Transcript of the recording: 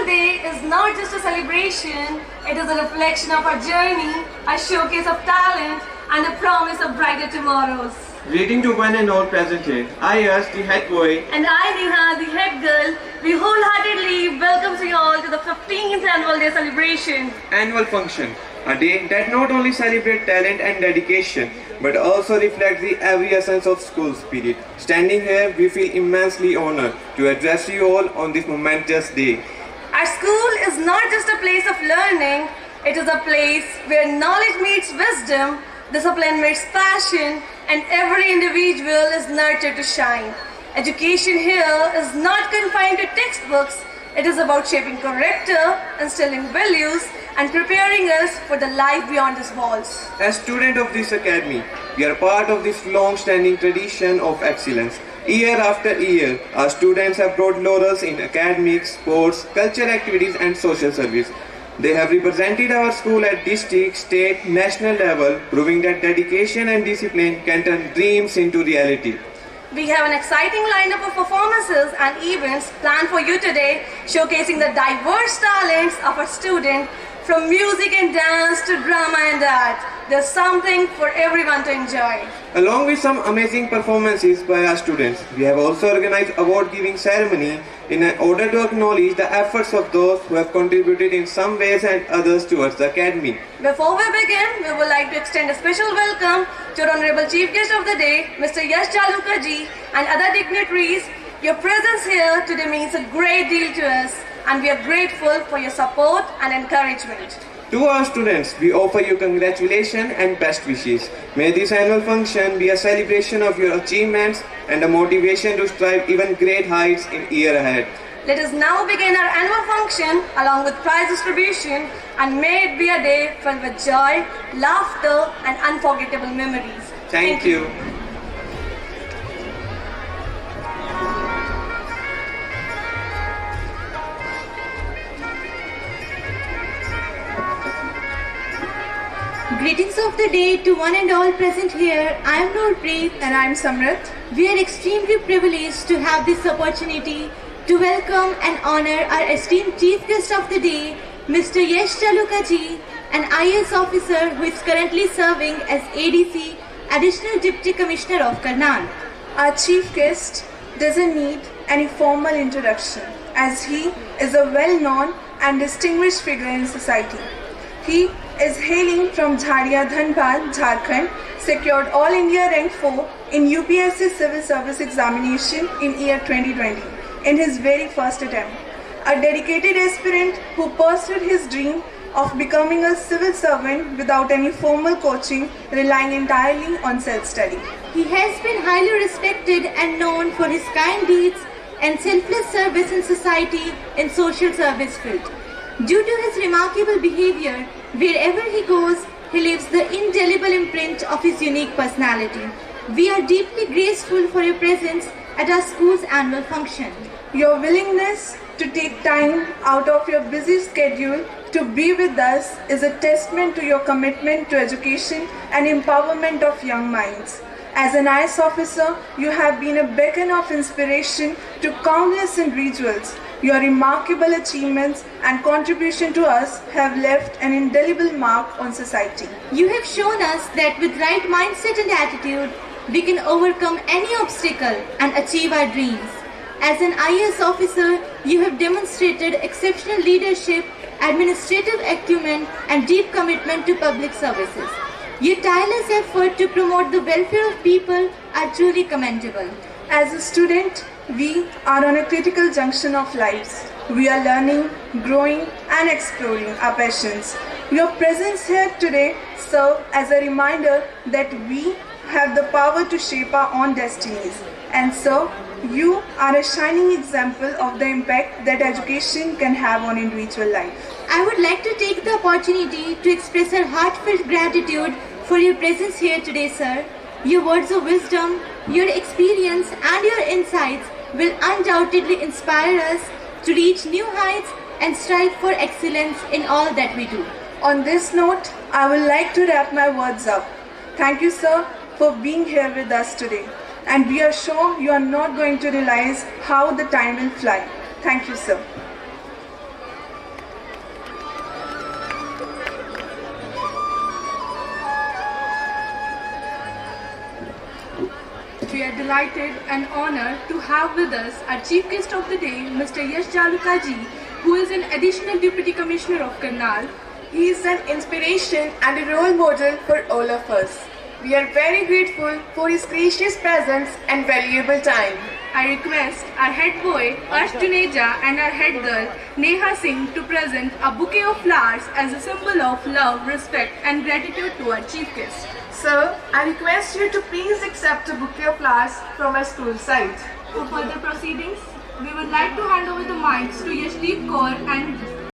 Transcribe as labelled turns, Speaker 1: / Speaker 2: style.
Speaker 1: today is not just a celebration, it is a reflection of our journey, a showcase of talent, and a promise of brighter tomorrows.
Speaker 2: Greeting to one and all present here. I, as the head boy,
Speaker 1: And I, Neha, the head girl, we wholeheartedly welcome you all to the 15th Annual Day celebration.
Speaker 2: annual function, a day that not only celebrates talent and dedication, but also reflects the every essence of school spirit. Standing here, we feel immensely honored to address you all on this momentous day.
Speaker 1: Our school is not just a place of learning, it is a place where knowledge meets wisdom, discipline meets passion, and every individual is nurtured to shine. Education here is not confined to textbooks, it is about shaping character, instilling values, and preparing us for the life beyond these walls.
Speaker 2: As students of this academy, we are part of this long-standing tradition of excellence. Year after year, our students have brought laurels in academics, sports, cultural activities, and social service. They have represented our school at district, state, national level, proving that dedication and discipline can turn dreams into reality.
Speaker 1: We have an exciting lineup of performances and events planned for you today, showcasing the diverse talents of our students, from music and dance to drama and art. There's something for everyone to enjoy.
Speaker 2: Along with some amazing performances by our students, we have also organized award-giving ceremony in order to acknowledge the efforts of those who have contributed in some ways and others towards the academy.
Speaker 1: Before we begin, we would like to extend a special welcome to our Honorable Chief Guest of the Day, Mr. Yash Chaluka ji, and other dignitaries. Your presence here today means a great deal to us, and we are grateful for your support and encouragement.
Speaker 2: To our students, we offer you congratulations and best wishes. May this annual function be a celebration of your achievements and a motivation to strive even great heights in year ahead.
Speaker 1: Let us now begin our annual function along with prize distribution, and may it be a day filled with joy, laughter, and unforgettable memories.
Speaker 2: Thank you.
Speaker 3: Greetings of the day to one and all present here. I am Noorpreet
Speaker 4: And I'm Samrit.
Speaker 3: We are extremely privileged to have this opportunity to welcome and honor our esteemed chief guest of the day, Mr. Yash Chaluka ji, an IAS officer who is currently serving as ADC, Additional Deputy Commissioner of Karnal.
Speaker 4: Our chief guest doesn't need any formal introduction, as he is a well-known and distinguished figure in society. He is hailing from Jharia Dhanbad, Jharkhand, secured All India Rank 4 in UPSC Civil Service Examination in year 2020 in his very first attempt. A dedicated aspirant who pursued his dream of becoming a civil servant without any formal coaching, relying entirely on self-study.
Speaker 3: He has been highly respected and known for his kind deeds and selfless service in society in social service field. Due to his remarkable behavior, wherever he goes, he leaves the indelible imprint of his unique personality. We are deeply grateful for your presence at our school's annual function.
Speaker 4: Your willingness to take time out of your busy schedule to be with us is a testament to your commitment to education and empowerment of young minds. As an IAS officer, you have been a beacon of inspiration to countless individuals. Your remarkable achievements and contribution to us have left an indelible mark on society.
Speaker 3: You have shown us that with right mindset and attitude, we can overcome any obstacle and achieve our dreams. As an IAS officer, you have demonstrated exceptional leadership, administrative acumen, and deep commitment to public services. Your tireless effort to promote the welfare of people are truly commendable.
Speaker 4: As a student, we are on a critical junction of lives. We are learning, growing, and exploring our passions. Your presence here today serves as a reminder that we have the power to shape our own destinies. And so, you are a shining example of the impact that education can have on individual life.
Speaker 3: I would like to take the opportunity to express our heartfelt gratitude for your presence here today, sir. Your words of wisdom, your experience, and your insights will undoubtedly inspire us to reach new heights and strive for excellence in all that we do.
Speaker 4: On this note, I would like to wrap my words up. Thank you, sir, for being here with us today. And we are sure you are not going to realize how the time will fly. Thank you, sir.
Speaker 5: We are delighted and honored to have with us our Chief Guest of the day, Mr. Yash Jalukaji, who is an Additional Deputy Commissioner of Karnal.
Speaker 6: He is an inspiration and a role model for all of us. We are very grateful for his gracious presence and valuable time.
Speaker 5: I request our head boy Arsh Juneja and our head girl Neha Singh to present a bouquet of flowers as a symbol of love, respect and gratitude to our chief guest.
Speaker 6: Sir, I request you to please accept a bouquet of flowers from our school side.
Speaker 5: For further proceedings, we would like to hand over the mics to Yashdeep Kaur and